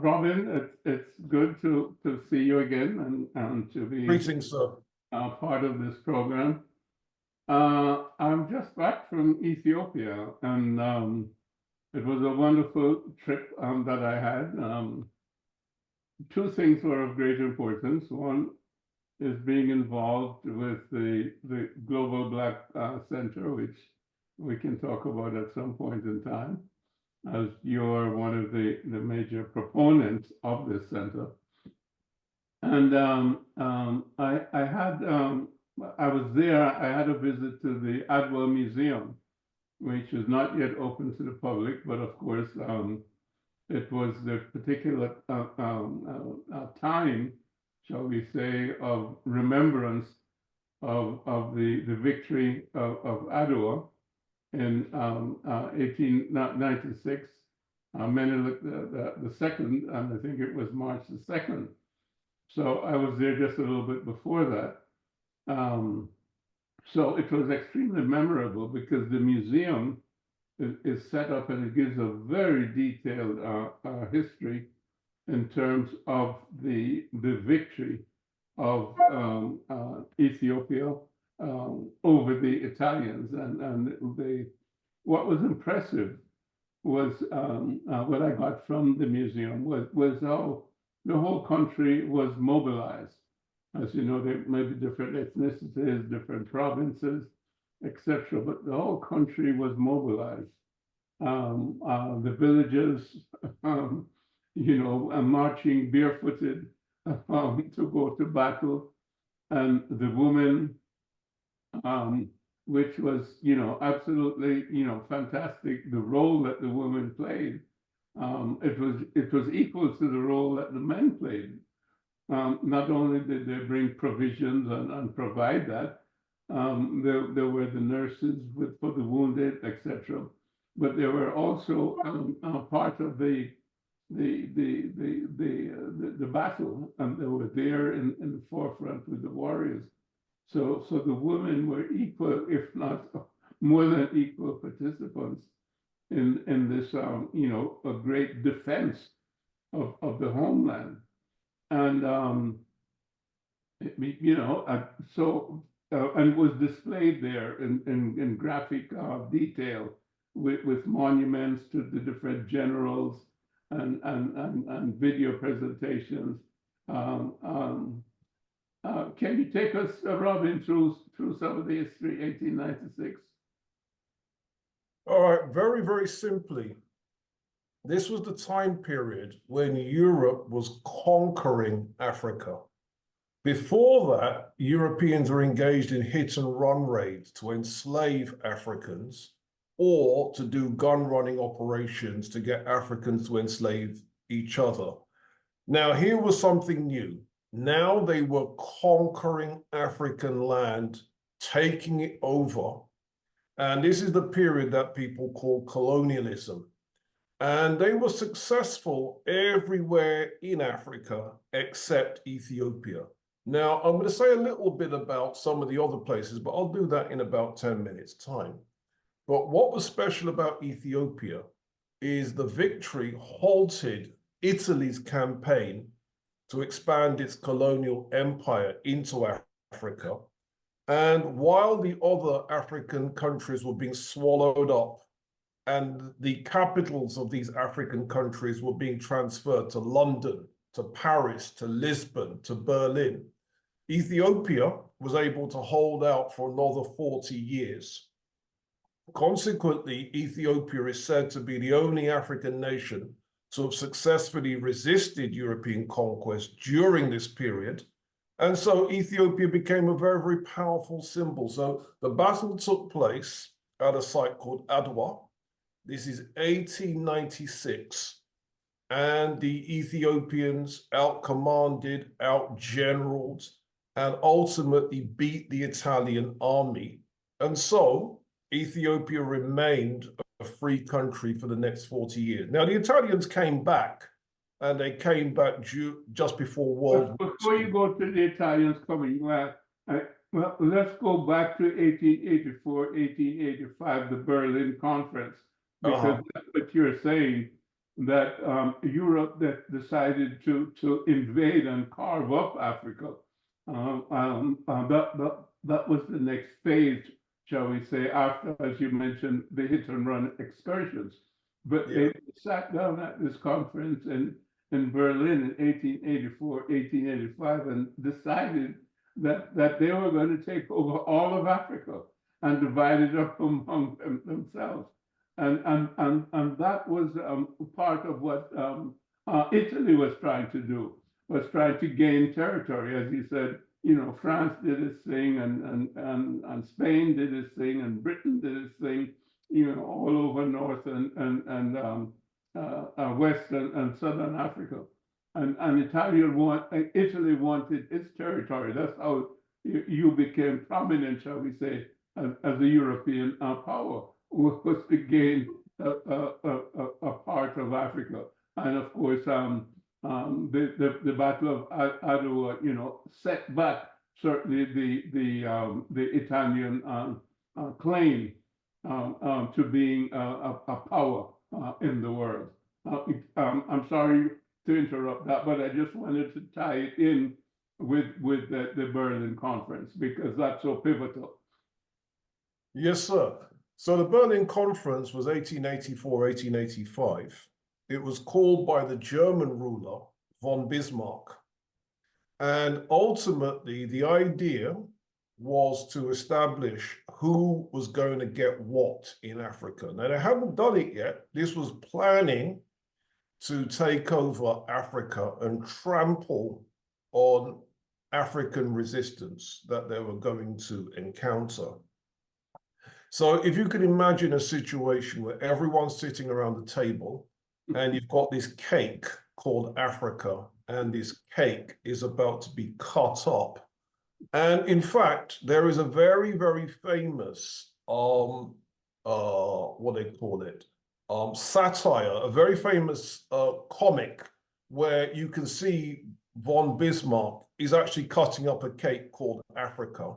Robin, it's good to see you again and to be Greetings, sir. Part of this program. I'm just back from Ethiopia, and it was a wonderful trip that I had. Two things were of great importance. One is being involved with the Global Black Center, which we can talk about at some point in time, as you're one of the major proponents of this center. And I was there, I had a visit to the Adwa Museum, which is not yet open to the public, but of course, it was the particular time, shall we say, of remembrance of the victory of Adwa in 1896, Menelik the second, and I think it was March the 2nd. So I was there just a little bit before that. So it was extremely memorable because the museum is set up and it gives a very detailed history in terms of the victory of Ethiopia over the Italians. And what was impressive was what I got from the museum was how the whole country was mobilized. As you know, there may be different ethnicities, different provinces, etc., but the whole country was mobilized. The villages, marching barefooted to go to battle, and the women, which was, absolutely, fantastic. The role that the women played, it was equal to the role that the men played. Not only did they bring provisions and provide that, there were the nurses for the wounded, etc. But they were also part of the battle, and they were there in the forefront with the warriors. So the women were equal, if not more than equal, participants in this, a great defense of the homeland. And and it was displayed there in graphic detail with monuments to the different generals and video presentations. Can you take us, Robin, through some of the history, 1896? All right, very, very simply. This was the time period when Europe was conquering Africa. Before that, Europeans were engaged in hit and run raids to enslave Africans or to do gun running operations to get Africans to enslave each other. Now, here was something new. Now they were conquering African land, taking it over. And this is the period that people call colonialism. And they were successful everywhere in Africa except Ethiopia. Now, I'm going to say a little bit about some of the other places, but I'll do that in about 10 minutes' time. But what was special about Ethiopia is the victory halted Italy's campaign to expand its colonial empire into Africa. And while the other African countries were being swallowed up, and the capitals of these African countries were being transferred to London, to Paris, to Lisbon, to Berlin, Ethiopia was able to hold out for another 40 years. Consequently, Ethiopia is said to be the only African nation to have successfully resisted European conquest during this period. And so Ethiopia became a very, very powerful symbol. So the battle took place at a site called Adwa. This is 1896, and the Ethiopians out-commanded, out-generaled, and ultimately beat the Italian army. And so Ethiopia remained a free country for the next 40 years. Now, the Italians came back, and they came back just before World War II. Before you go to the Italians coming, well, let's go back to 1884, 1885, the Berlin Conference. Because that's what you're saying that Europe that decided to invade and carve up Africa. That was the next phase, shall we say, after, as you mentioned, the hit and run excursions. But they sat down at this conference in Berlin in 1884, 1885, and decided that they were going to take over all of Africa and divide it up among themselves. And that was part of what Italy was trying to do, was trying to gain territory. As you said, you know, France did its thing, and Spain did its thing, and Britain did its thing, you know, all over North and West and Southern Africa. And Italy wanted its territory. That's how you became prominent, shall we say, as a European power, was to gain a part of Africa. And of course, the Battle of Adwa, you know, set back certainly the Italian claim to being a power in the world. I'm sorry to interrupt that, but I just wanted to tie it in with the Berlin Conference, because that's so pivotal. Yes, sir. So the Berlin Conference was 1884, 1885. It was called by the German ruler, von Bismarck. And ultimately, the idea was to establish who was going to get what in Africa. Now, they hadn't done it yet. This was planning to take over Africa and trample on African resistance that they were going to encounter. So if you could imagine a situation where everyone's sitting around the table and you've got this cake called Africa, and this cake is about to be cut up. And in fact, there is a very, very famous, what they call it, satire, a very famous comic where you can see von Bismarck is actually cutting up a cake called Africa.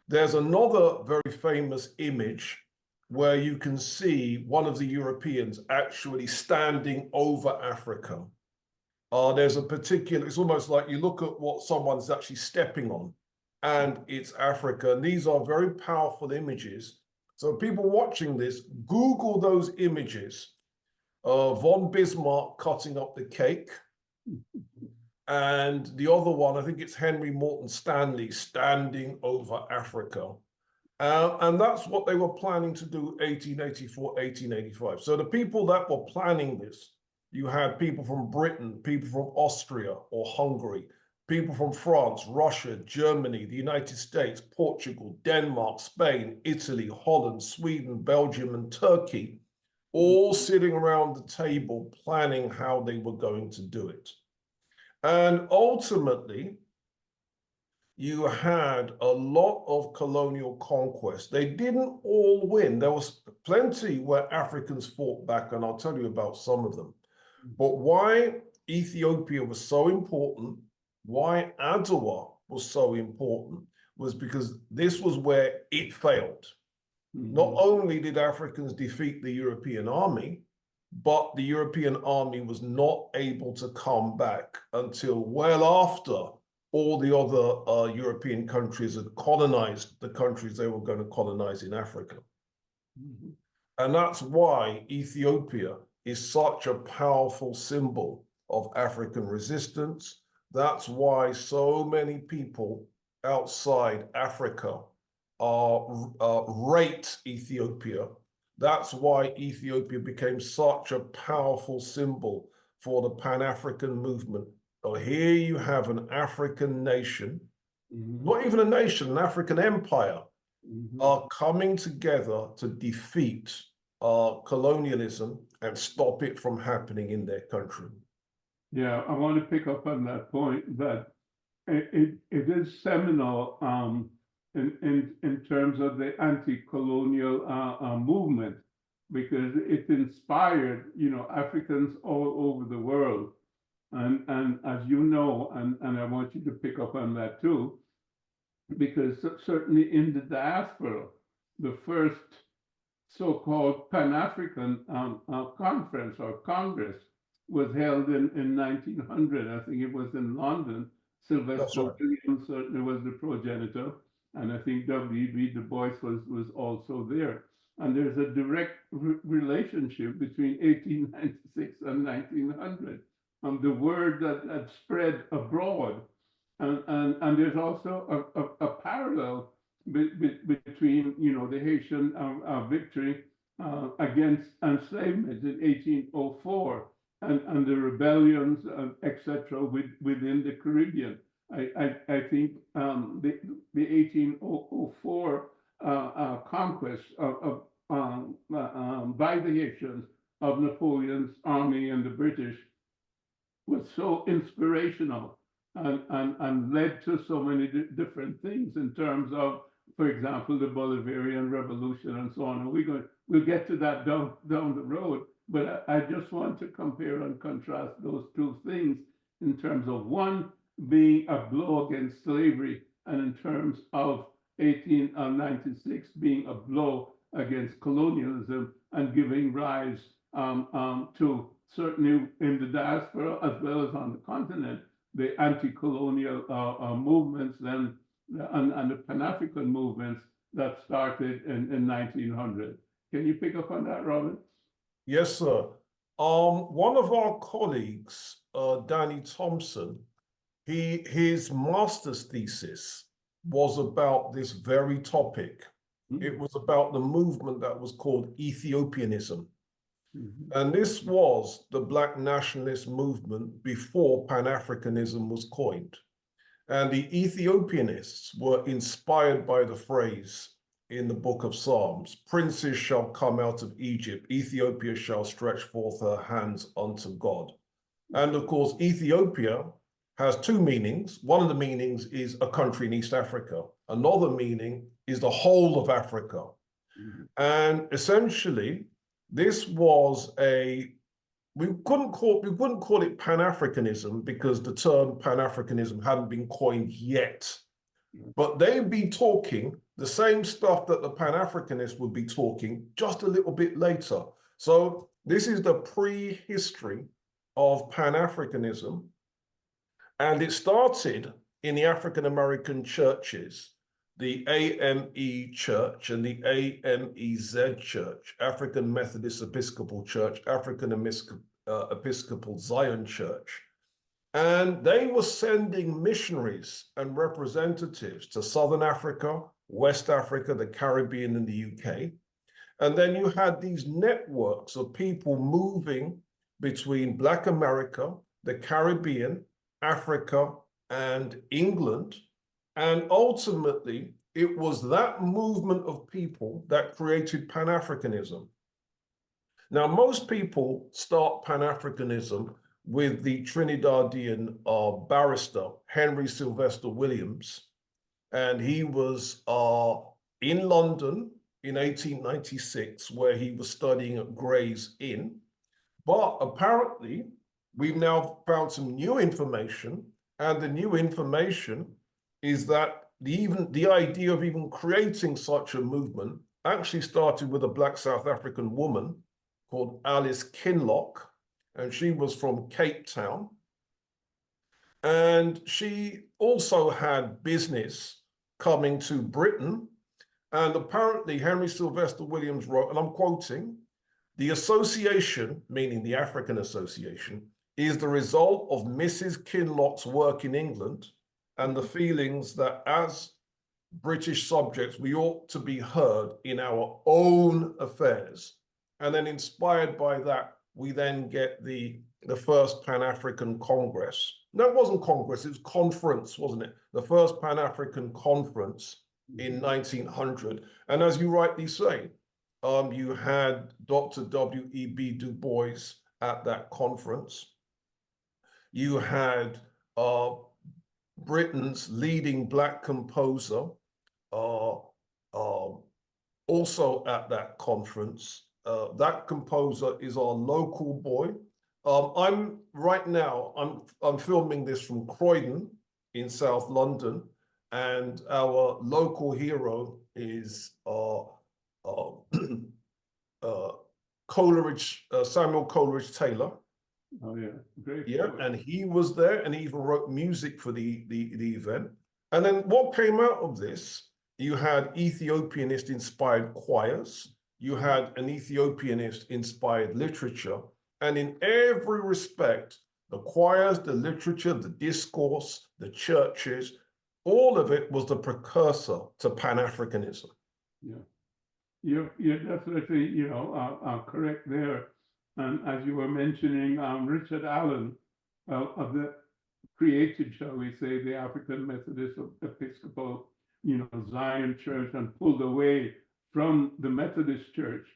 There's another very famous image where you can see one of the Europeans actually standing over Africa. There's a particular, it's almost like you look at what someone's actually stepping on, and it's Africa. And these are very powerful images. So people watching this, Google those images. Von Bismarck cutting up the cake. And the other one, I think it's Henry Morton Stanley standing over Africa. And that's what they were planning to do 1884, 1885. So the people that were planning this, you had people from Britain, people from Austria or Hungary, people from France, Russia, Germany, the United States, Portugal, Denmark, Spain, Italy, Holland, Sweden, Belgium, and Turkey, all sitting around the table planning how they were going to do it. And ultimately, you had a lot of colonial conquest. They didn't all win. There was plenty where Africans fought back, and I'll tell you about some of them. But why Ethiopia was so important, why Adwa was so important, was because this was where it failed. Not only did Africans defeat the European army, but the European army was not able to come back until well after all the other European countries had colonized the countries they were going to colonize in Africa. And that's why Ethiopia is such a powerful symbol of African resistance. That's why so many people outside Africa rate Ethiopia. That's why Ethiopia became such a powerful symbol for the Pan-African movement. So here you have an African nation, not even a nation, an African empire, coming together to defeat colonialism and stop it from happening in their country. Yeah, I want to pick up on that point that it is seminal in terms of the anti-colonial movement, because it inspired, you know, Africans all over the world. And as you know, and I want you to pick up on that too, because certainly in the diaspora, the first so-called Pan-African conference or Congress was held in 1900. I think it was in London. That's Sylvester right. Williams certainly was the progenitor, and I think W.E.B. Du Bois was also there. And there's a direct relationship between 1896 and 1900. The word that spread abroad, and there's also a parallel between, you know, the Haitian victory against enslavement in 1804 and the rebellions, etc., within the Caribbean. I think the 1804 conquest by the Haitians of Napoleon's army and the British was so inspirational and led to so many different things in terms of, for example, the Bolivarian Revolution and so on. And we'll get to that down the road. But I just want to compare and contrast those two things in terms of one being a blow against slavery, and in terms of 1896 being a blow against colonialism and giving rise to, certainly in the diaspora as well as on the continent, the anti-colonial movements and the Pan-African movements that started in 1900. Can you pick up on that, Robin? Yes, sir. One of our colleagues, Danny Thompson, his master's thesis was about this very topic. It was about the movement that was called Ethiopianism. And this was the Black nationalist movement before Pan-Africanism was coined. And the Ethiopianists were inspired by the phrase in the book of Psalms, "Princes shall come out of Egypt, Ethiopia shall stretch forth her hands unto God." And of course, Ethiopia has two meanings. One of the meanings is a country in East Africa. Another meaning is the whole of Africa. And essentially, this was we couldn't call it Pan-Africanism because the term Pan-Africanism hadn't been coined yet. But they'd be talking the same stuff that the Pan-Africanists would be talking just a little bit later. So this is the pre-history of Pan-Africanism. And it started in the African American churches, the AME Church and the AMEZ Church, African Methodist Episcopal Church, African Episcopal Zion Church. And they were sending missionaries and representatives to Southern Africa, West Africa, the Caribbean, and the UK. And then you had these networks of people moving between Black America, the Caribbean, Africa, and England. And ultimately, it was that movement of people that created Pan-Africanism. Now, most people start Pan-Africanism with the Trinidadian barrister, Henry Sylvester Williams. And he was in London in 1896, where he was studying at Gray's Inn. But apparently, we've now found some new information, and the new information is that the idea of even creating such a movement actually started with a Black South African woman called Alice Kinloch, and she was from Cape Town. And she also had business coming to Britain. And apparently Henry Sylvester Williams wrote, and I'm quoting, "The association," meaning the African Association, "is the result of Mrs. Kinloch's work in England and the feelings that as British subjects, we ought to be heard in our own affairs." And then inspired by that, we then get the first Pan-African Congress. No, it wasn't Congress, it was conference, wasn't it? The first Pan-African Conference in 1900. And as you rightly say, you had Dr. W.E.B. Du Bois at that conference. You had Britain's leading Black composer also at that conference. That composer is our local boy. I'm filming this from Croydon in South London, and our local hero is Coleridge, Samuel Coleridge Taylor. Oh yeah, great. Yeah, poet. and he was there, and he even wrote music for the event. And then what came out of this? You had Ethiopianist-inspired choirs. You had an Ethiopianist-inspired literature, and in every respect, the choirs, the literature, the discourse, the churches, all of it was the precursor to Pan-Africanism. Yeah, you're definitely, correct there. And as you were mentioning, Richard Allen, of the created, shall we say, the African Methodist Episcopal, Zion Church, and pulled away from the Methodist Church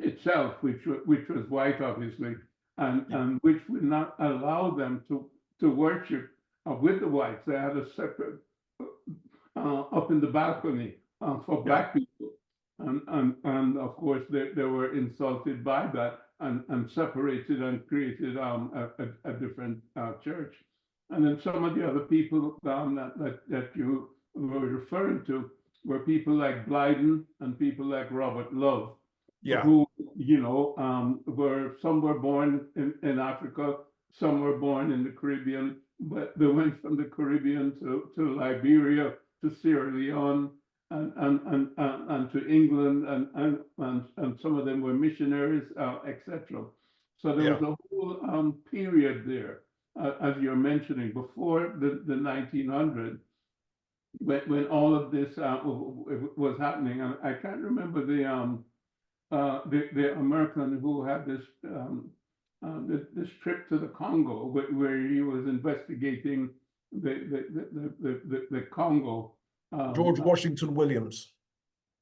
itself, which was white, obviously, and which would not allow them to worship with the whites. They had a separate up in the balcony for black people, and of course they were insulted by that and separated and created a different church. And then some of the other people that you were referring to were people like Blyden and people like Robert Love, who were some were born in Africa, some were born in the Caribbean, but they went from the Caribbean to Liberia, to Sierra Leone, and to England, and some of them were missionaries, etc. So there was a whole period there, as you're mentioning, before the 1900s, when all of this was happening. And I can't remember the American who had this trip to the Congo, where he was investigating the Congo. George Washington Williams.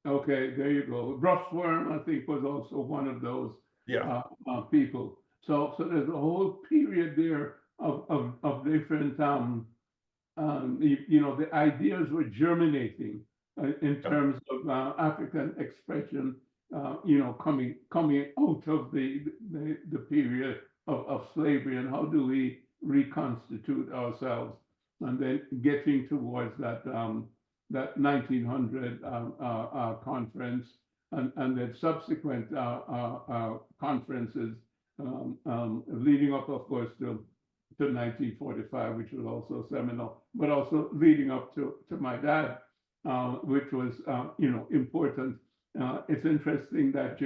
Okay, there you go. Ruffworm, I think, was also one of those people. So there's a whole period there of different, the ideas were germinating in terms of African expression, coming out of the period of slavery, and how do we reconstitute ourselves, and then getting towards that 1900 conference, and then subsequent conferences leading up, of course, to 1945, which was also seminal, but also leading up to my dad, which was important. It's interesting that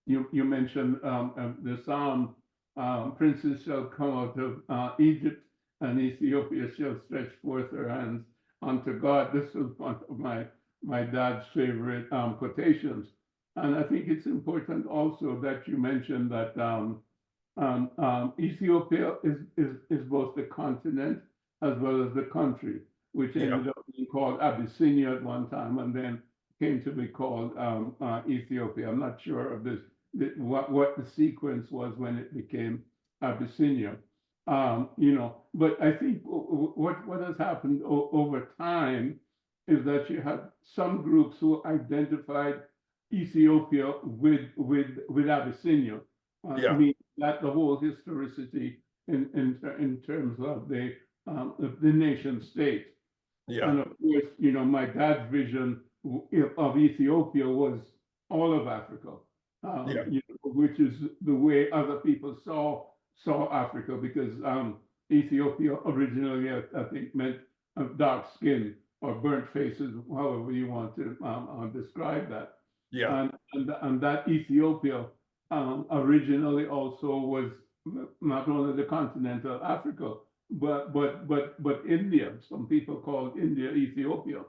you mentioned the psalm, princes shall come out of Egypt, and Ethiopia shall stretch forth her hands unto God. This was one of my dad's favorite quotations. And I think it's important also that you mentioned that Ethiopia is both the continent as well as the country, which ended up being called Abyssinia at one time, and then came to be called Ethiopia. I'm not sure of what the sequence was when it became Abyssinia. But I think what has happened over time is that you have some groups who identified Ethiopia with Abyssinia. I mean, that the whole historicity in terms of the nation state. And of course, my dad's vision of Ethiopia was all of Africa, which is the way other people saw Africa, because Ethiopia originally, I think, meant dark skin or burnt faces, however you want to describe that. And that Ethiopia originally also was not only the continental Africa, but India. Some people called India Ethiopia,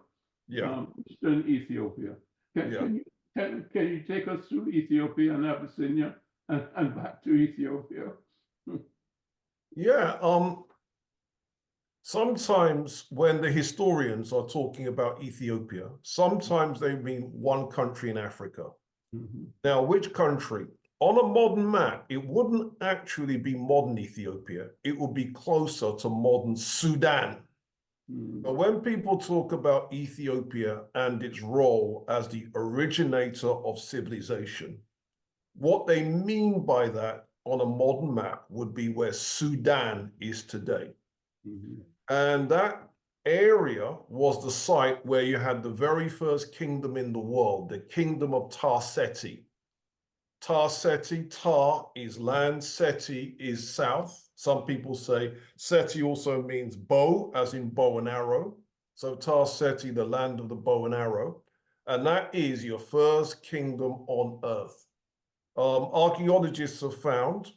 Eastern Ethiopia. Can you take us through Ethiopia and Abyssinia and back to Ethiopia? Sometimes when the historians are talking about Ethiopia, sometimes they mean one country in Africa. Now, which country? On a modern map, it wouldn't actually be modern Ethiopia. It would be closer to modern Sudan. But when people talk about Ethiopia and its role as the originator of civilization, what they mean by that on a modern map would be where Sudan is today. And that area was the site where you had the very first kingdom in the world, the kingdom of Seti. Seti, Tar is land, Seti is south. Some people say Seti also means bow, as in bow and arrow. So Seti, the land of the bow and arrow. And that is your first kingdom on earth. Archaeologists have found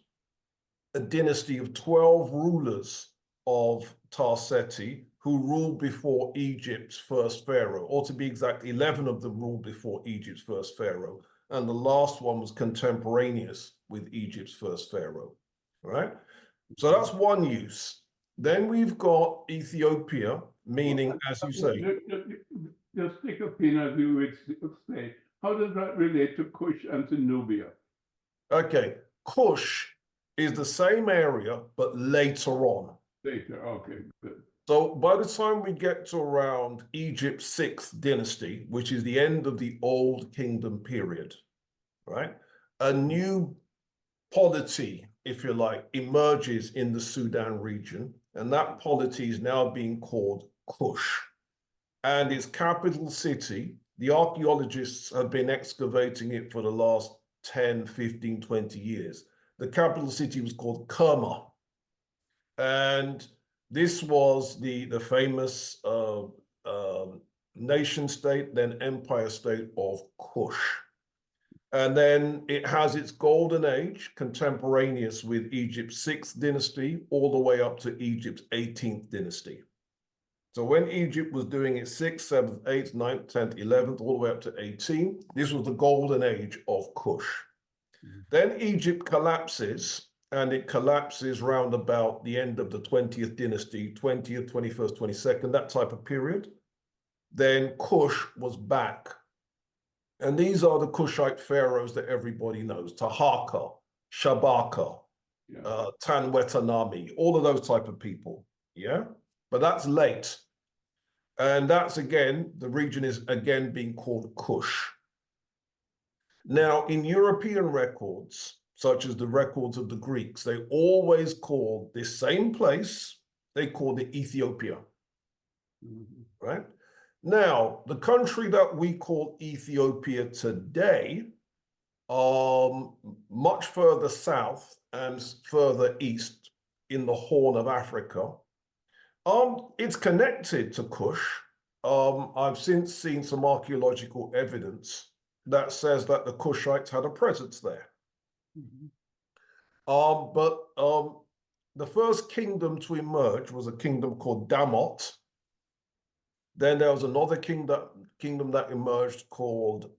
a dynasty of 12 rulers of Seti who ruled before Egypt's first pharaoh, or to be exact, 11 of them ruled before Egypt's first pharaoh. And the last one was contemporaneous with Egypt's first pharaoh, right? So that's one use. Then we've got Ethiopia, meaning, as you say. Just take a peanut view, which say, how does that relate to Kush and to Nubia? Okay, Kush is the same area, but later on. Later, okay, good. So by the time we get to around Egypt's 6th dynasty, which is the end of the Old Kingdom period, right? A new polity, if you like, emerges in the Sudan region, and that polity is now being called Kush. And its capital city, the archaeologists have been excavating it for the last 10, 15, 20 years. The capital city was called Kerma. And this was the famous nation state, then empire state of Kush. And then it has its golden age, contemporaneous with Egypt's 6th dynasty, all the way up to Egypt's 18th dynasty. So when Egypt was doing its 6th, 7th, 8th, 9th, 10th, 11th, all the way up to 18, this was the golden age of Kush. Then Egypt collapses, and it collapses round about the end of the 20th dynasty, 20th, 21st, 22nd, that type of period. Then Kush was back. And these are the Kushite pharaohs that everybody knows: Taharqa, Shabaka, Tanwetanami, all of those type of people, yeah? But that's late. And that's, again, the region is again being called Kush. Now, in European records, such as the records of the Greeks, they always called this same place, they called it Ethiopia, right? Now, the country that we call Ethiopia today, much further south and further east in the Horn of Africa, it's connected to Kush. I've since seen some archaeological evidence that says that the Kushites had a presence there. But the first kingdom to emerge was a kingdom called Damot. Then there was another kingdom that emerged called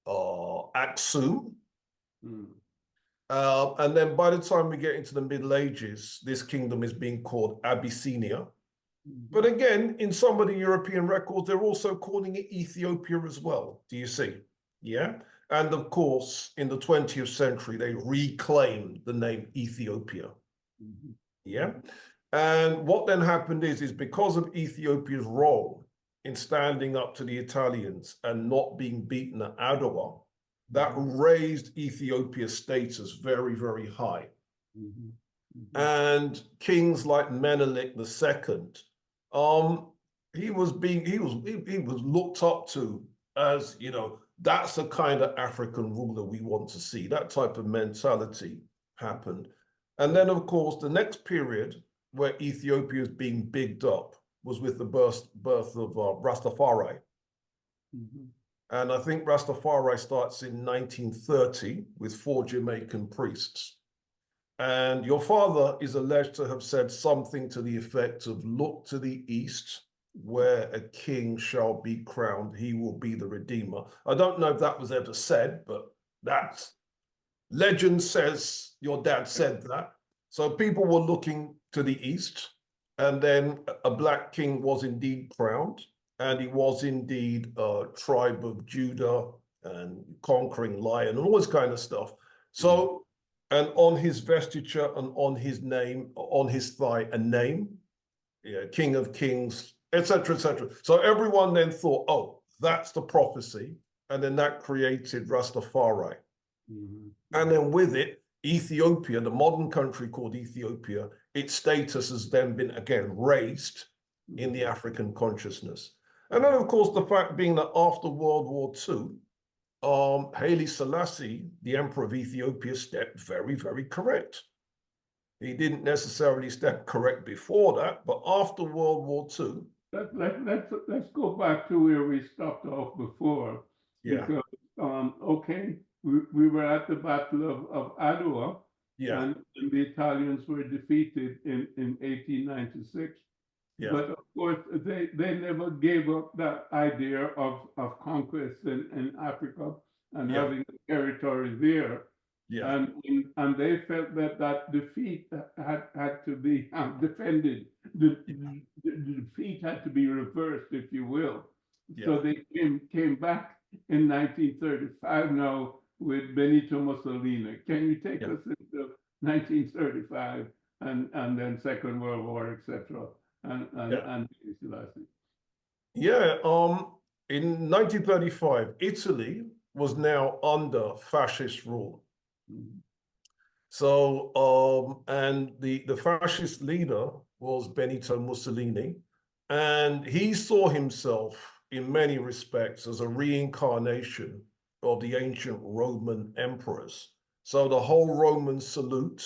Aksum. And then by the time we get into the Middle Ages, this kingdom is being called Abyssinia. But again, in some of the European records, they're also calling it Ethiopia as well. Do you see? Yeah. And of course, in the 20th century, they reclaimed the name Ethiopia. Yeah. And what then happened is because of Ethiopia's role in standing up to the Italians and not being beaten at Adwa, that raised Ethiopia's status very, very high. And kings like Menelik II, he was looked up to as, you know, that's the kind of African ruler we want to see. That type of mentality happened. And then, of course, the next period where Ethiopia is being bigged up was with the birth of Rastafari. And I think Rastafari starts in 1930 with 4 Jamaican priests. And your father is alleged to have said something to the effect of, look to the east, where a king shall be crowned, he will be the redeemer. I don't know if that was ever said, but that's, legend says your dad said that. So people were looking to the east, and then a black king was indeed crowned, and he was indeed a tribe of Judah and conquering lion and all this kind of stuff. So, and on his vestiture and on his name, on his thigh, a name, King of Kings, etc., etc. So everyone then thought, oh, that's the prophecy. And then that created Rastafari. And then with it, Ethiopia, the modern country called Ethiopia, its status has then been again raised in the African consciousness. And then, of course, the fact being that after World War II, Haile Selassie, the Emperor of Ethiopia, stepped very, very correct. He didn't necessarily step correct before that, but after World War II. Let's go back to where we stopped off before. Yeah. Because, okay, we were at the Battle of Adwa, Yeah. and the Italians were defeated in 1896. Yeah. But of course, they never gave up that idea of conquest in Africa and Yeah. having territory there. Yeah. And they felt that defeat had to be defended. The defeat had to be reversed, if you will. Yeah. So they came back in 1935 now with Benito Mussolini. Can you take us into 1935 and then Second World War, etc. and Selassie? Yeah. In 1935, Italy was now under fascist rule. So, and the fascist leader was Benito Mussolini, and he saw himself in many respects as a reincarnation of the ancient Roman emperors. So the whole Roman salute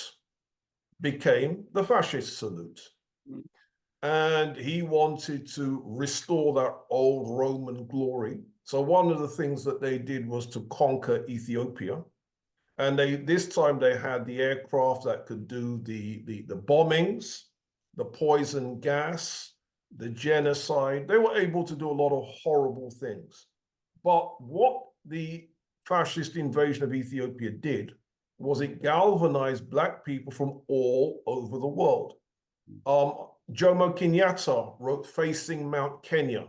became the fascist salute. And he wanted to restore that old Roman glory. So one of the things that they did was to conquer Ethiopia. And this time they had the aircraft that could do the bombings, the poison gas, the genocide. They were able to do a lot of horrible things. But what the fascist invasion of Ethiopia did was it galvanized Black people from all over the world. Jomo Kenyatta wrote Facing Mount Kenya,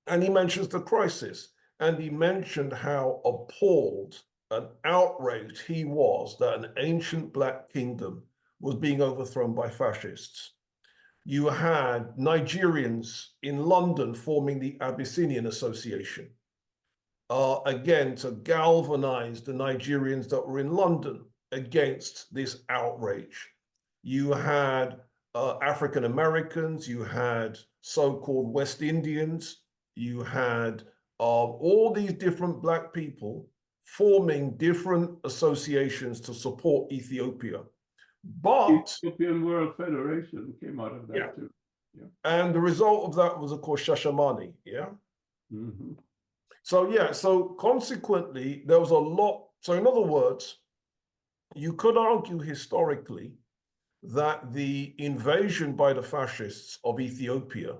and he mentions the crisis, and he mentioned how appalled and outraged he was that an ancient Black kingdom was being overthrown by fascists. You had Nigerians in London forming the Abyssinian Association, again, to galvanize the Nigerians that were in London against this outrage. You had African Americans, you had so-called West Indians, you had all these different Black people forming different associations to support Ethiopia. But Ethiopian World Federation came out of that too. Yeah. And the result of that was, of course, Shashamane. Yeah. Mm-hmm. So yeah, so consequently, there was a lot. So in other words, you could argue historically that the invasion by the fascists of Ethiopia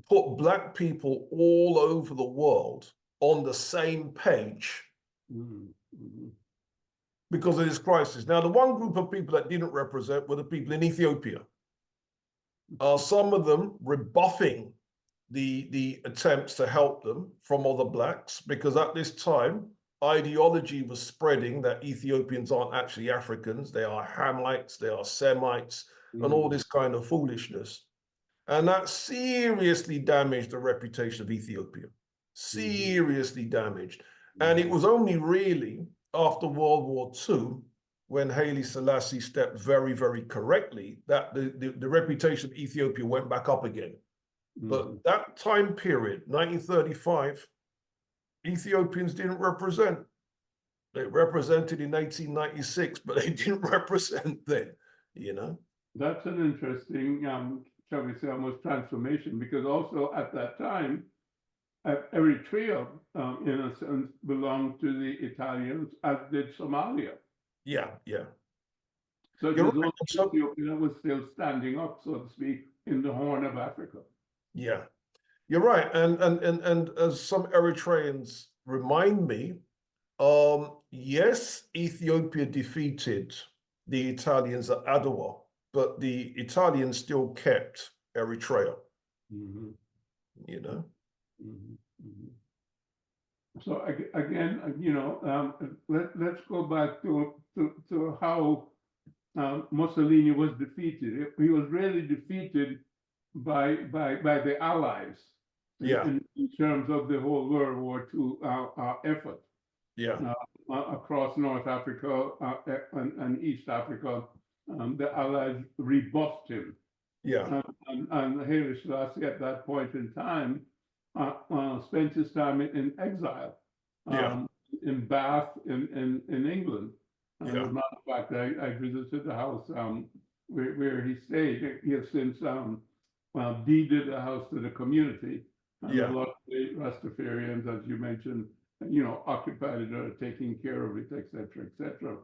put Black people all over the world on the same page because of this crisis. Now, the one group of people that didn't represent were the people in Ethiopia. Some of them rebuffing the attempts to help them from other Blacks, because at this time, ideology was spreading that Ethiopians aren't actually Africans, they are Hamites, they are Semites, and all this kind of foolishness. And that seriously damaged the reputation of Ethiopia, seriously damaged. And it was only really after World War II, when Haile Selassie stepped very, very correctly, that the reputation of Ethiopia went back up again. But that time period, 1935, Ethiopians didn't represent. They represented in 1896, but they didn't represent then, you know? That's an interesting, shall we say, almost transformation, because also at that time, Eritrea, in a sense, belonged to the Italians, as did Somalia. Yeah, yeah. So it was only Ethiopia that was still standing up, so to speak, in the Horn of Africa. Yeah, you're right. And as some Eritreans remind me, yes, Ethiopia defeated the Italians at Adwa, but the Italians still kept Eritrea, you know? So again, you know, let's go back to how Mussolini was defeated. He was really defeated by the Allies, in terms of the whole World War II effort. Yeah. Across North Africa and East Africa, the Allies rebuffed him. Yeah. And Haile Selassie at that point in time spent his time in exile Yeah. in Bath in England. As a Yeah. matter of fact, I visited the house where he stayed. He has since deeded the house to the community, and a Yeah. lot of the Rastafarians, as you mentioned, occupied it or taking care of it, etc., etc.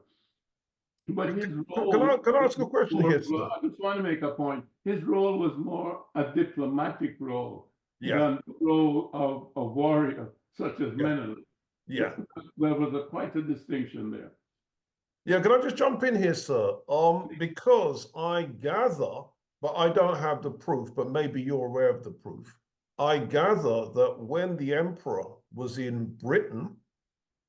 But his role, Can I ask a question here, sir? I just want to make a point. His role was more a diplomatic role Yeah. than the role of a warrior, such as Yeah. Menelik. Yeah. There was quite a distinction there. Yeah, can I just jump in here, sir? Because I gather, but I don't have the proof, but maybe you're aware of the proof. I gather that when the emperor was in Britain,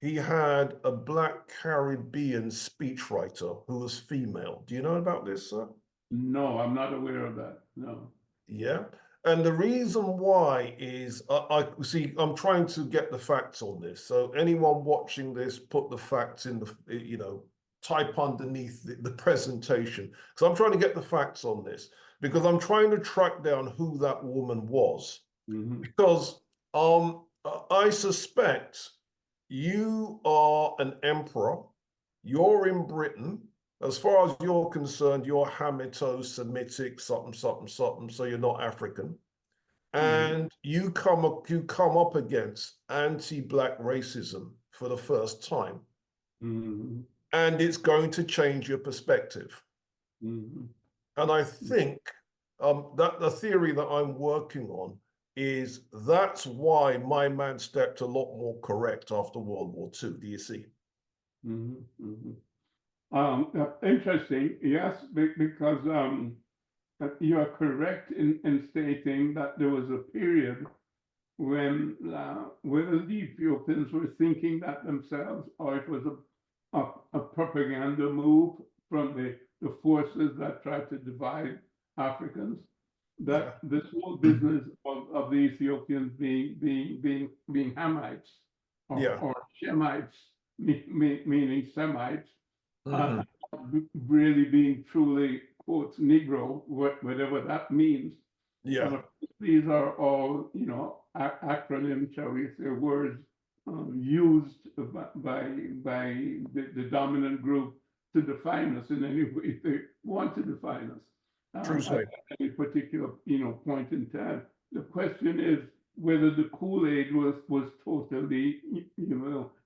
he had a Black Caribbean speechwriter who was female. Do you know about this, sir? No, I'm not aware of that. No. Yeah. And the reason why is I see, I'm trying to get the facts on this. So anyone watching this, put the facts in the, type underneath the presentation. So I'm trying to get the facts on this because I'm trying to track down who that woman was. Mm-hmm. Because I suspect you are an emperor, you're in Britain. As far as you're concerned, you're Hamito-Semitic, something, something, something, so you're not African. And you come up against anti-Black racism for the first time. Mm-hmm. And it's going to change your perspective. Mm-hmm. And I think that the theory that I'm working on is that's why my man stepped a lot more correct after World War II. Do you see? Mm-hmm. Mm-hmm. Interesting, yes, because you are correct in stating that there was a period when whether the Ethiopians were thinking that themselves or it was a propaganda move from the forces that tried to divide Africans, that this whole business of the Ethiopians being Hamites or Shemites, meaning Semites, Mhm. really being truly, quote, Negro, whatever that means. Yeah. And of course, these are all, acronyms, shall we say, words used by the dominant group to define us in any way they want to define us True at statement. any particular, point in time. The question is whether the Kool-Aid was totally,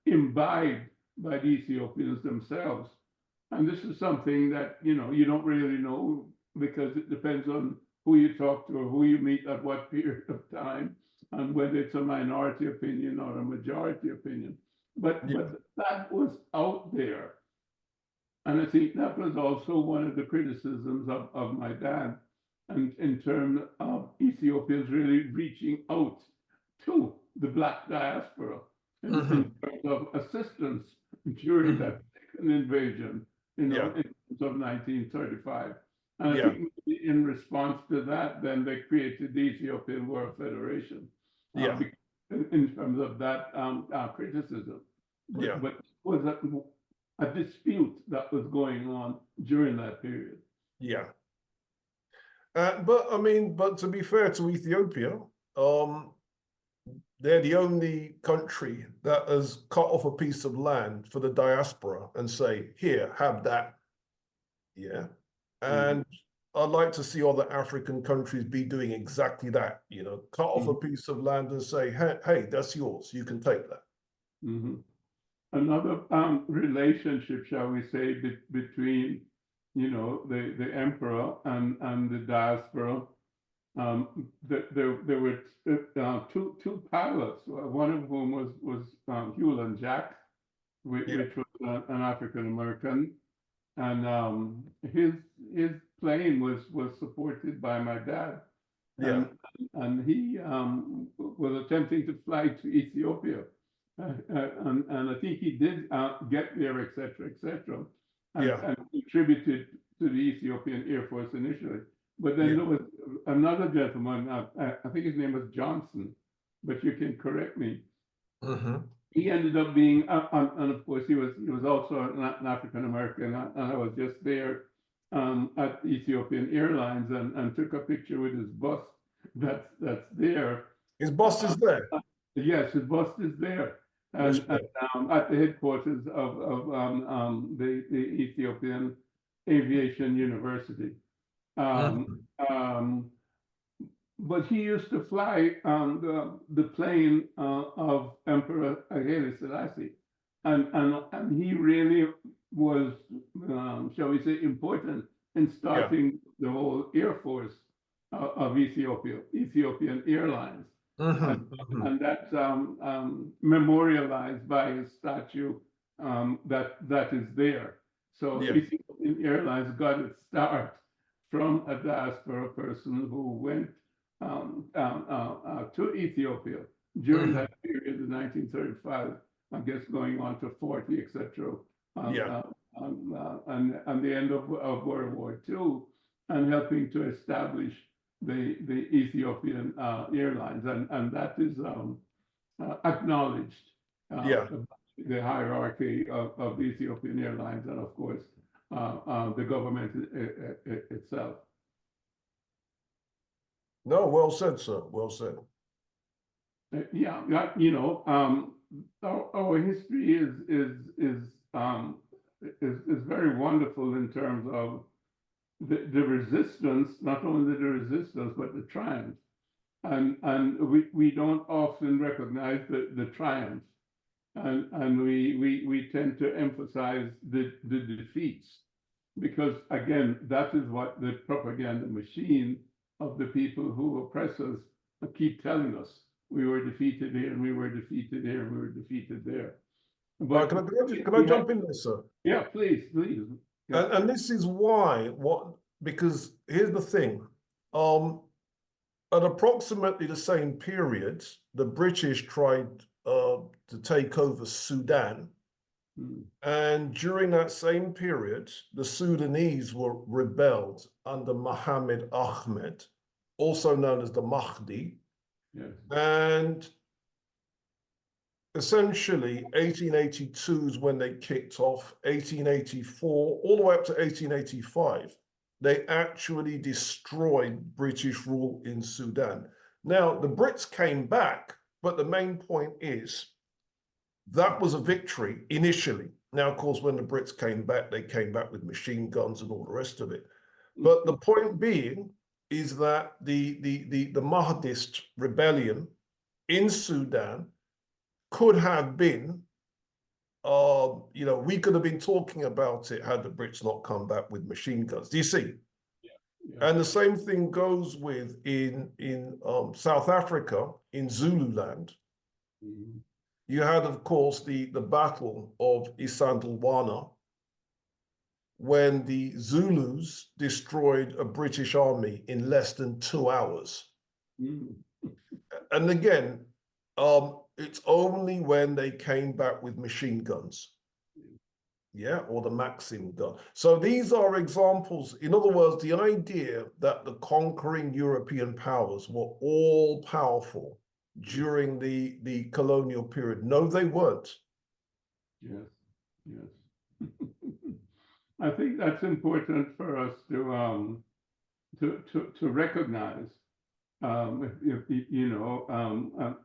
imbibed by the Ethiopians themselves. And this is something that, you don't really know because it depends on who you talk to or who you meet at what period of time and whether it's a minority opinion or a majority opinion. But that was out there. And I think that was also one of the criticisms of my dad, and in terms of Ethiopians really reaching out to the Black diaspora in terms of assistance during that second invasion, in terms of 1935. And I think in response to that, then they created the Ethiopian World Federation in terms of that criticism. But it was a dispute that was going on during that period. Yeah. But to be fair to Ethiopia, they're the only country that has cut off a piece of land for the diaspora and say, here, have that. Yeah. And I'd like to see other African countries be doing exactly that, cut off a piece of land and say, hey, that's yours. You can take that. Another relationship, shall we say, between, the emperor and the diaspora. There were two pilots, one of whom was Hewlett Jack, which was an African American, and his plane was supported by my dad, and he was attempting to fly to Ethiopia, and I think he did get there, etc., etc., and contributed to the Ethiopian Air Force initially. But then there was another gentleman, I think his name was Johnson, but you can correct me. He ended up being, and of course he was also an African American, and I was just there at Ethiopian Airlines and took a picture with his bust that's there. His bust is there. Yes, his bust is there. And at the headquarters of the Ethiopian Aviation University. But he used to fly the plane of Emperor Haile Selassie, and he really was, shall we say, important in starting the whole Air Force of Ethiopia, Ethiopian Airlines. And that's memorialized by his statue that is there. So Ethiopian Airlines got its start from a diaspora person who went to Ethiopia during that period of 1935, I guess going on to 40, etc. And the end of World War II, and helping to establish the Ethiopian Airlines, and that is acknowledged. The hierarchy of the Ethiopian Airlines, and of course the government itself. No, well said, sir. Well said. Yeah, you know, our history is very wonderful in terms of the resistance, not only the resistance, but the triumph. And we don't often recognize the triumph. And we tend to emphasize the defeats, because again, that is what the propaganda machine of the people who oppress us keep telling us. We were defeated here, and we were defeated here, and we were defeated there. But can I jump in there, sir? Yeah, please. Yeah. And this is why, because here's the thing. At approximately the same period, the British tried to take over Sudan. And during that same period, the Sudanese were rebelled under Mohammed Ahmed, also known as the Mahdi. Yes. And essentially, 1882 is when they kicked off, 1884, all the way up to 1885. They actually destroyed British rule in Sudan. Now, the Brits came back, but the main point is that was a victory initially. Now, of course, when the Brits came back, they came back with machine guns and all the rest of it. But the point being is that the Mahdist rebellion in Sudan could have been, you know, we could have been talking about it had the Brits not come back with machine guns. Do you see? Yeah. And the same thing goes with in South Africa, in Zululand. You had, of course, the Battle of Isandlwana, when the Zulus destroyed a British army in less than 2 hours. And again, it's only when they came back with machine guns, or the Maxim gun. So these are examples. In other words, the idea that the conquering European powers were all powerful during the colonial period. No, they weren't. Yes. I think that's important for us to recognize. You know,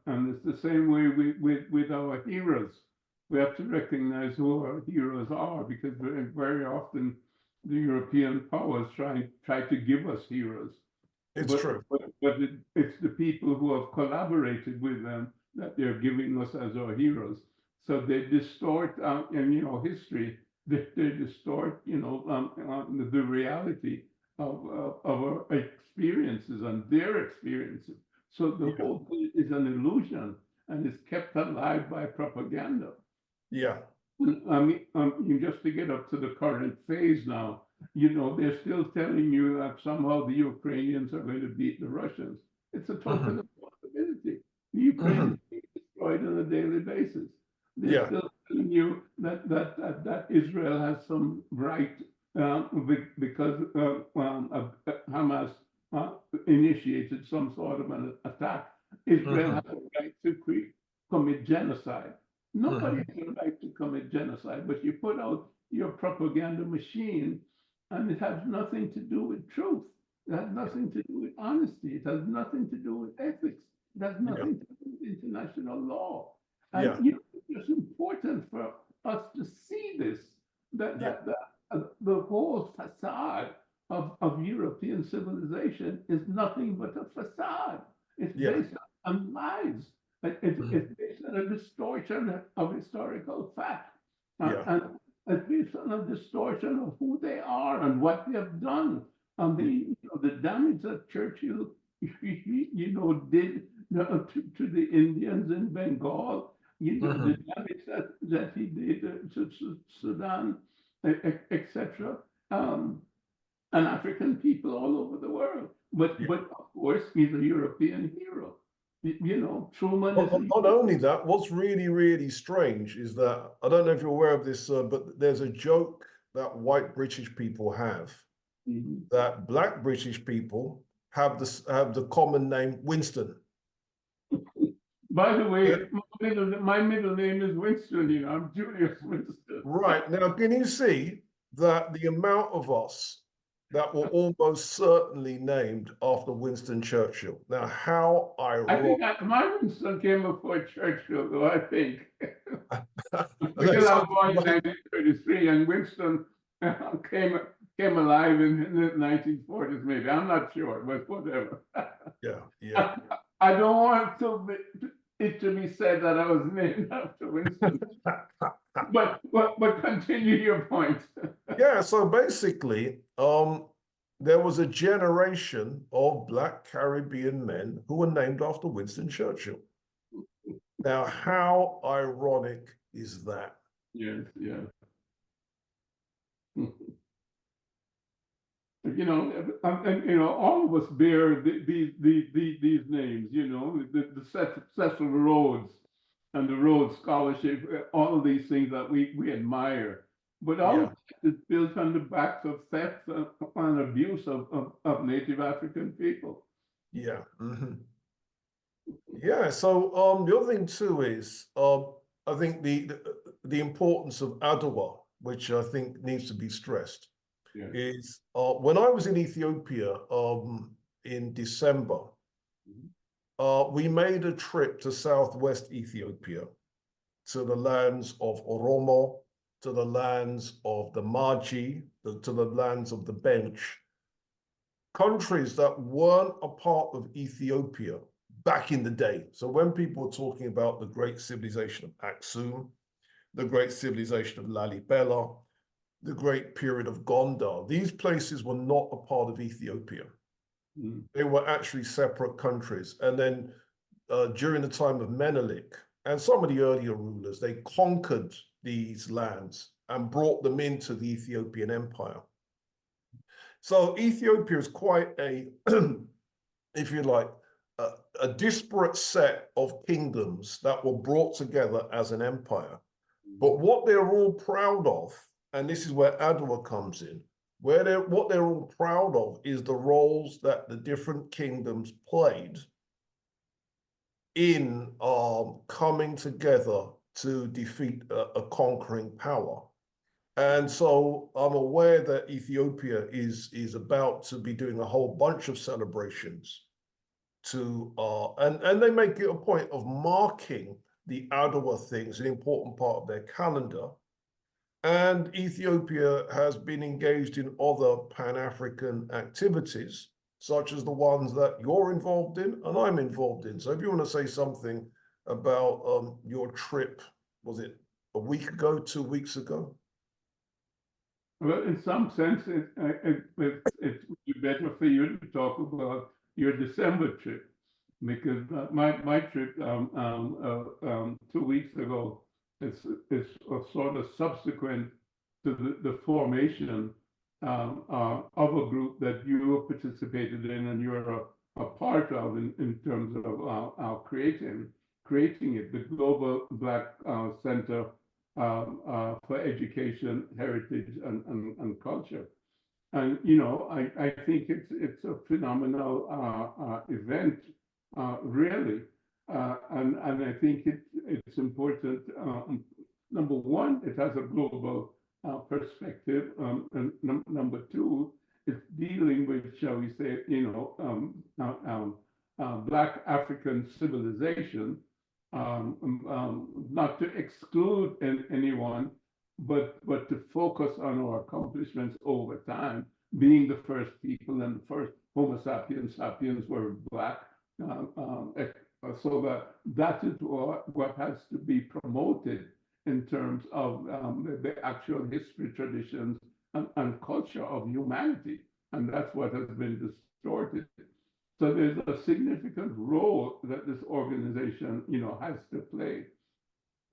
and it's the same way with our heroes. We have to recognize who our heroes are, because very often the European powers try to give us heroes. It's true. But it's the people who have collaborated with them that they're giving us as our heroes. So they distort, and you know, history. They distort, you know, the reality of our experiences and their experiences. So the whole thing is an illusion, and is kept alive by propaganda. Yeah. I mean, just to get up to the current phase now, you know, they're still telling you that somehow the Ukrainians are going to beat the Russians. It's a total impossibility. The Ukrainians are being destroyed on a daily basis. They're still telling you that Israel has some right because Hamas initiated some sort of an attack. Israel has a right to commit genocide. Nobody has a right to commit genocide, but you put out your propaganda machine and it has nothing to do with truth. It has nothing to do with honesty. It has nothing to do with ethics. It has Yeah. nothing to do with international law. Yeah. And you know, it's important for us to see this, that, Yeah. the whole facade of European civilization is nothing but a facade. It's Yeah. based on lies. It's based on a distortion of historical fact. Yeah. And it's based on a distortion of who they are and what they have done, and the damage that Churchill did to the Indians in Bengal, the damage that he did to Sudan, etc., and African people all over the world. But Yeah. but of course he's a European hero. Truman is Not only that, what's really, really strange is that, I don't know if you're aware of this, but there's a joke that white British people have, that black British people have the common name Winston. By the way, my middle name is Winston, I'm Julius Winston. Right. Now, can you see that the amount of us that were almost certainly named after Winston Churchill? Now, how ironic. I think my Winston came before Churchill, though, I think. Because I was born in 1933, and Winston came alive in the 1940s, maybe. I'm not sure, but whatever. Yeah, yeah. I don't want it to be said that I was named after Winston. but continue your point. Yeah, so basically, there was a generation of Black Caribbean men who were named after Winston Churchill. Now, how ironic is that? Yes, yes. All of us bear these names, the Cecil Rhodes and the Rhodes Scholarship, all of these things that we admire. But all of it is built on the backs of theft and abuse of Native African people. Yeah. Yeah, so the other thing too is, I think the importance of Adwa, which I think needs to be stressed, is when I was in Ethiopia in December, we made a trip to Southwest Ethiopia, to the lands of Oromo, to the lands of the Maji, to the lands of the Bench, countries that weren't a part of Ethiopia back in the day. So when people were talking about the great civilization of Aksum, the great civilization of Lalibela, the great period of Gondar, these places were not a part of Ethiopia. They were actually separate countries. And then during the time of Menelik and some of the earlier rulers, they conquered these lands and brought them into the Ethiopian Empire. So Ethiopia is quite a, if you like, a disparate set of kingdoms that were brought together as an empire. But what they're all proud of, and this is where Adwa comes in, what they're all proud of is the roles that the different kingdoms played in coming together to defeat a conquering power. And so I'm aware that Ethiopia is about to be doing a whole bunch of celebrations to, and they make it a point of marking the Adwa things, an important part of their calendar. And Ethiopia has been engaged in other Pan-African activities, such as the ones that you're involved in and I'm involved in. So if you want to say something about your trip, was it a week ago, 2 weeks ago? Well, in some sense, it's better for you to talk about your December trip, because my trip 2 weeks ago is sort of subsequent to the formation of a group that you participated in and you're a part of in terms of our creating it, the Global Black Center for Education, Heritage, and Culture. And I think it's a phenomenal event, really, and I think it's important. Number one, it has a global perspective. And number two, it's dealing with, shall we say, Black African civilization, not to exclude anyone, but to focus on our accomplishments over time, being the first people and the first Homo sapiens were Black. So that is what has to be promoted in terms of the actual history, traditions, and culture of humanity. And that's what has been distorted. So there's a significant role that this organization, has to play.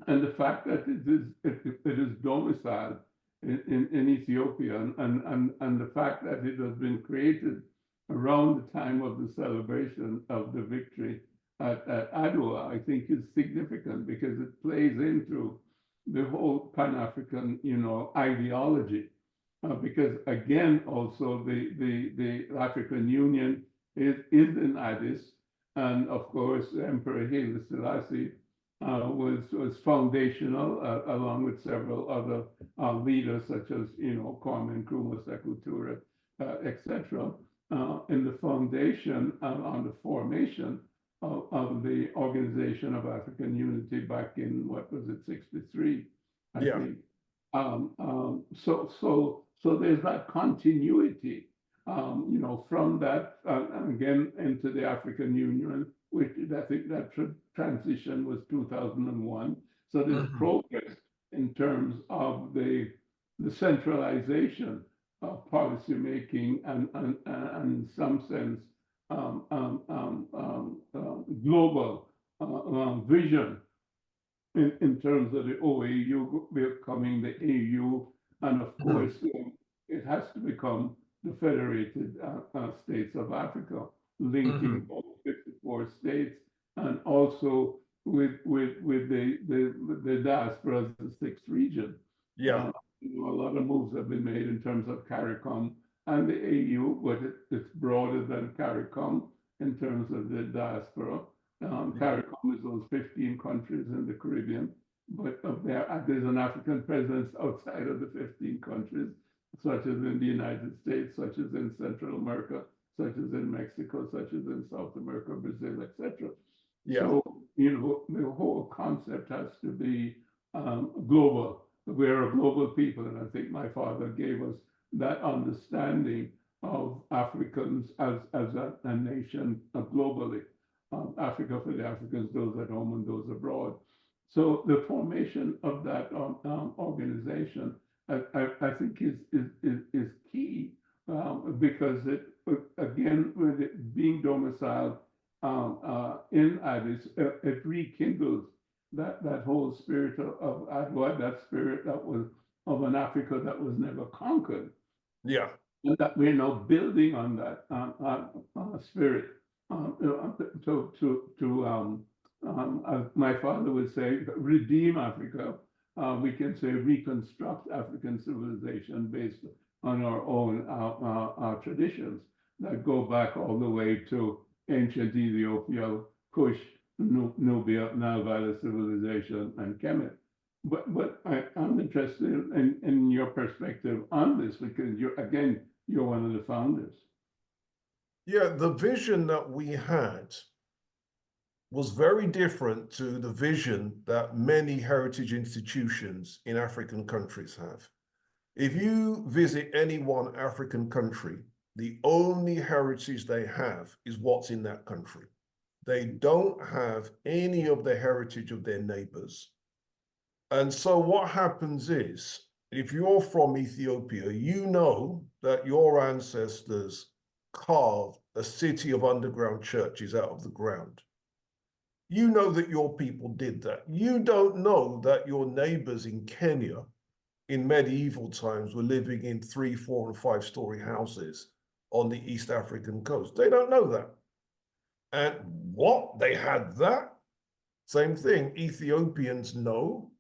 And the fact that it is domiciled in Ethiopia, and the fact that it has been created around the time of the celebration of the victory at Adwa, I think is significant because it plays into the whole Pan African, ideology. Because again, also the African Union is in Addis, and of course, Emperor Haile Selassie was foundational, along with several other leaders such as Kwame Nkrumah, Sekou Touré, etc. In the foundation on the formation of the Organization of African Unity back in, what was it, 63, I think. So there's that continuity, from that, again, into the African Union, which I think that transition was 2001. So there's progress in terms of the centralization of policy making and in some sense, global vision in terms of the OAU becoming the AU, and of course, it has to become the Federated States of Africa, linking all 54 states, and also with the diaspora as the sixth region. A lot of moves have been made in terms of CARICOM and the AU, but it's broader than CARICOM in terms of the diaspora. CARICOM is those 15 countries in the Caribbean, but there's an African presence outside of the 15 countries, such as in the United States, such as in Central America, such as in Mexico, such as in South America, Brazil, etc. So, the whole concept has to be global. We're a global people, and I think my father gave us that understanding of Africans as a nation globally. Africa for the Africans, those at home and those abroad. So the formation of that organization, I think is key because it, again, with it being domiciled in Addis, it rekindles that whole spirit of Adwa, that spirit that was of an Africa that was never conquered. And that we're now building on that spirit as my father would say, redeem Africa. We can say reconstruct African civilization based on our own our traditions that go back all the way to ancient Ethiopia, Kush, Nubia, Nile Valley civilization, and Kemet. But I'm interested in your perspective on this because you're one of the founders. The vision that we had was very different to the vision that many heritage institutions in African countries have. If you visit any one African country, the only heritage they have is what's in that country. They don't have any of the heritage of their neighbors. And so what happens is, if you're from Ethiopia, you know that your ancestors carved a city of underground churches out of the ground. You know that your people did that. You don't know that your neighbors in Kenya in medieval times were living in 3, 4, and 5-story houses on the East African coast. They don't know that. And what? They had that? Same thing. Ethiopians know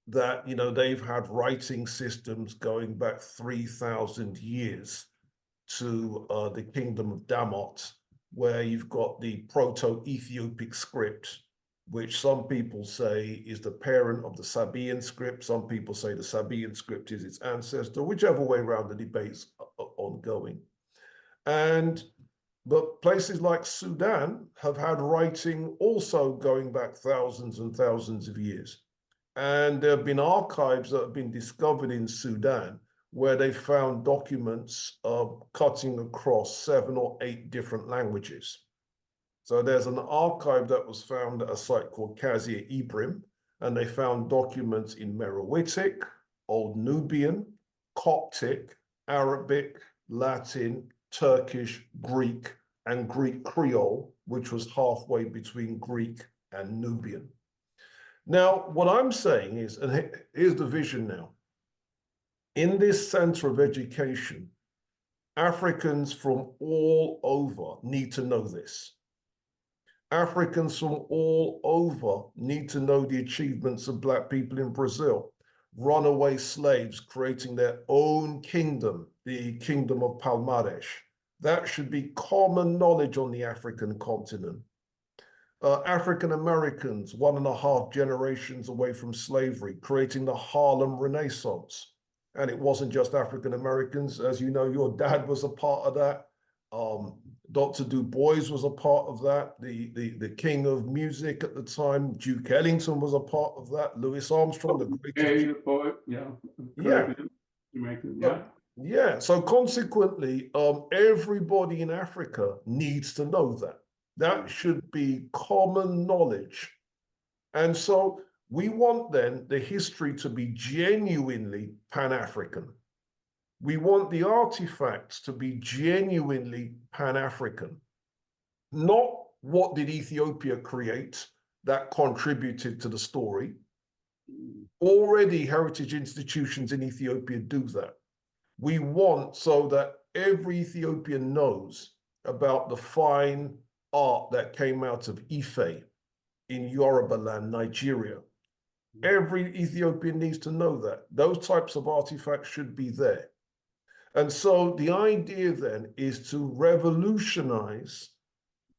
that, they've had writing systems going back 3,000 years to the kingdom of Damot, where you've got the Proto-Ethiopic script, which some people say is the parent of the Sabaean script. Some people say the Sabaean script is its ancestor, whichever way around the debate's ongoing. But places like Sudan have had writing also going back thousands and thousands of years. And there have been archives that have been discovered in Sudan where they found documents cutting across 7 or 8 different languages. So there's an archive that was found at a site called Kazir Ibrim, and they found documents in Meroitic, Old Nubian, Coptic, Arabic, Latin, Turkish, Greek, and Greek Creole, which was halfway between Greek and Nubian. Now, what I'm saying is, and here's the vision now, in this center of education, Africans from all over need to know this. Africans from all over need to know the achievements of Black people in Brazil, runaway slaves creating their own kingdom, the Kingdom of Palmares. That should be common knowledge on the African continent. African Americans, 1.5 generations away from slavery, creating the Harlem Renaissance. And it wasn't just African Americans. As you know, your dad was a part of that. Dr. Du Bois was a part of that. The king of music at the time, Duke Ellington, was a part of that. Louis Armstrong, the greatest. Yeah. Yeah. So consequently, everybody in Africa needs to know that. That should be common knowledge. And so we want then the history to be genuinely Pan-African. We want the artifacts to be genuinely Pan-African. Not what did Ethiopia create that contributed to the story. Already heritage institutions in Ethiopia do that. We want so that every Ethiopian knows about the fine art that came out of Ife in Yoruba land, Nigeria. Every Ethiopian needs to know that. Those types of artifacts should be there. And so the idea then is to revolutionize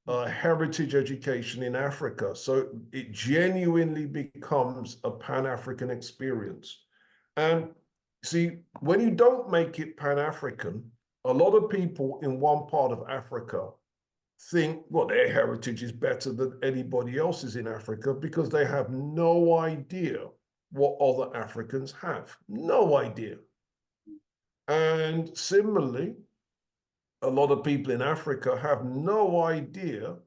heritage education in Africa so it genuinely becomes a Pan-African experience. And see, when you don't make it Pan-African, a lot of people in one part of Africa think, well, their heritage is better than anybody else's in Africa because they have no idea what other Africans have. No idea. And similarly, a lot of people in Africa have no idea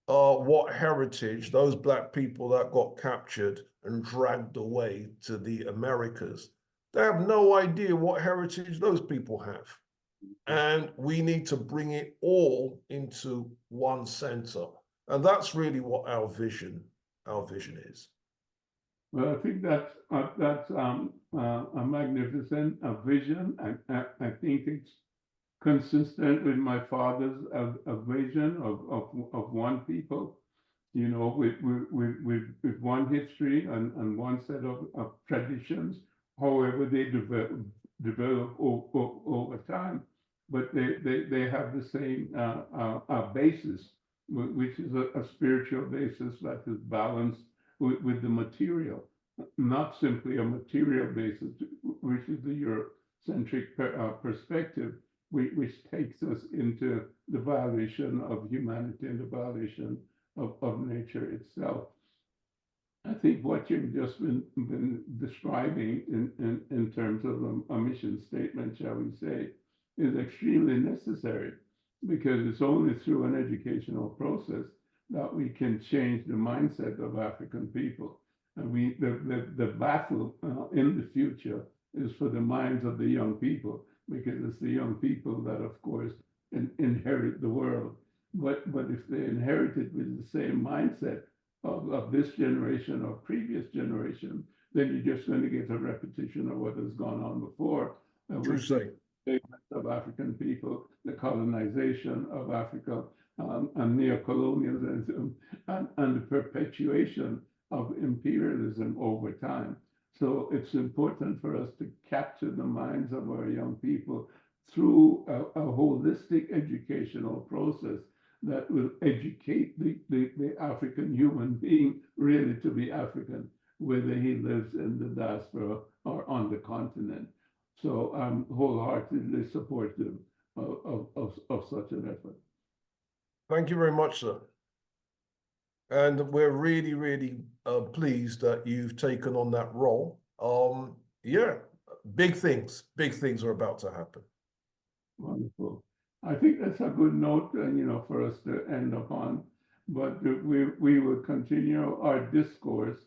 what heritage those Black people that got captured and dragged away to the Americas, they have no idea what heritage those people have. And we need to bring it all into one center. And that's really what our vision is. Well, I think that's a magnificent vision. I think it's consistent with my father's vision of one people, you know, with one history and one set of traditions, however they develop over time. But they have the same basis, which is a spiritual basis that is balanced with the material, not simply a material basis, which is the Eurocentric perspective, which takes us into the violation of humanity and the violation of nature itself. I think what you've just been describing in terms of a mission statement, shall we say, is extremely necessary, because it's only through an educational process that we can change the mindset of African people. And the battle in the future is for the minds of the young people, because it's the young people that, of course, inherit the world. But if they inherit it with the same mindset of this generation or previous generation, then you're just going to get a repetition of what has gone on before. Of African people, the colonization of Africa, and neocolonialism, and the perpetuation of imperialism over time. So it's important for us to capture the minds of our young people through a holistic educational process that will educate the African human being really to be African, whether he lives in the diaspora or on the continent. So I'm wholeheartedly supportive of such an effort. Thank you very much, sir. And we're really, really pleased that you've taken on that role. Yeah, big things are about to happen. Wonderful. I think that's a good note, for us to end upon. But we will continue our discourse,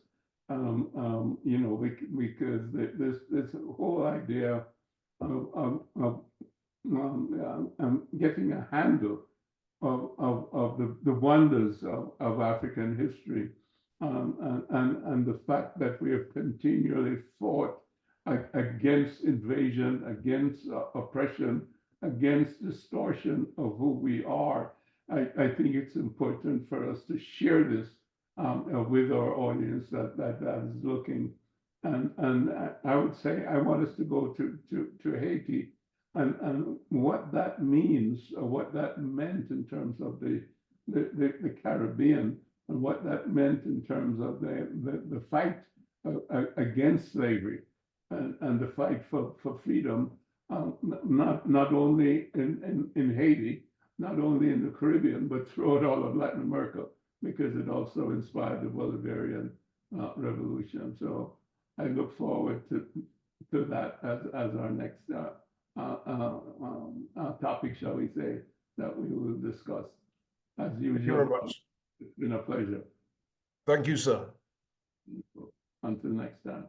because this whole idea of getting a handle of the wonders of African history, and the fact that we have continually fought against invasion, against oppression, against distortion of who we are. I think it's important for us to share this with our audience that is looking. And I would say I want us to go to Haiti, and what that means, or what that meant in terms of the Caribbean, and what that meant in terms of the fight against slavery, and the fight for freedom, not only in Haiti, not only in the Caribbean, but throughout all of Latin America, because it also inspired the Bolivarian revolution. So I look forward to that as our next topic, shall we say, that we will discuss. As usual, Thank you very much. It's been a pleasure. Thank you, sir. Until next time.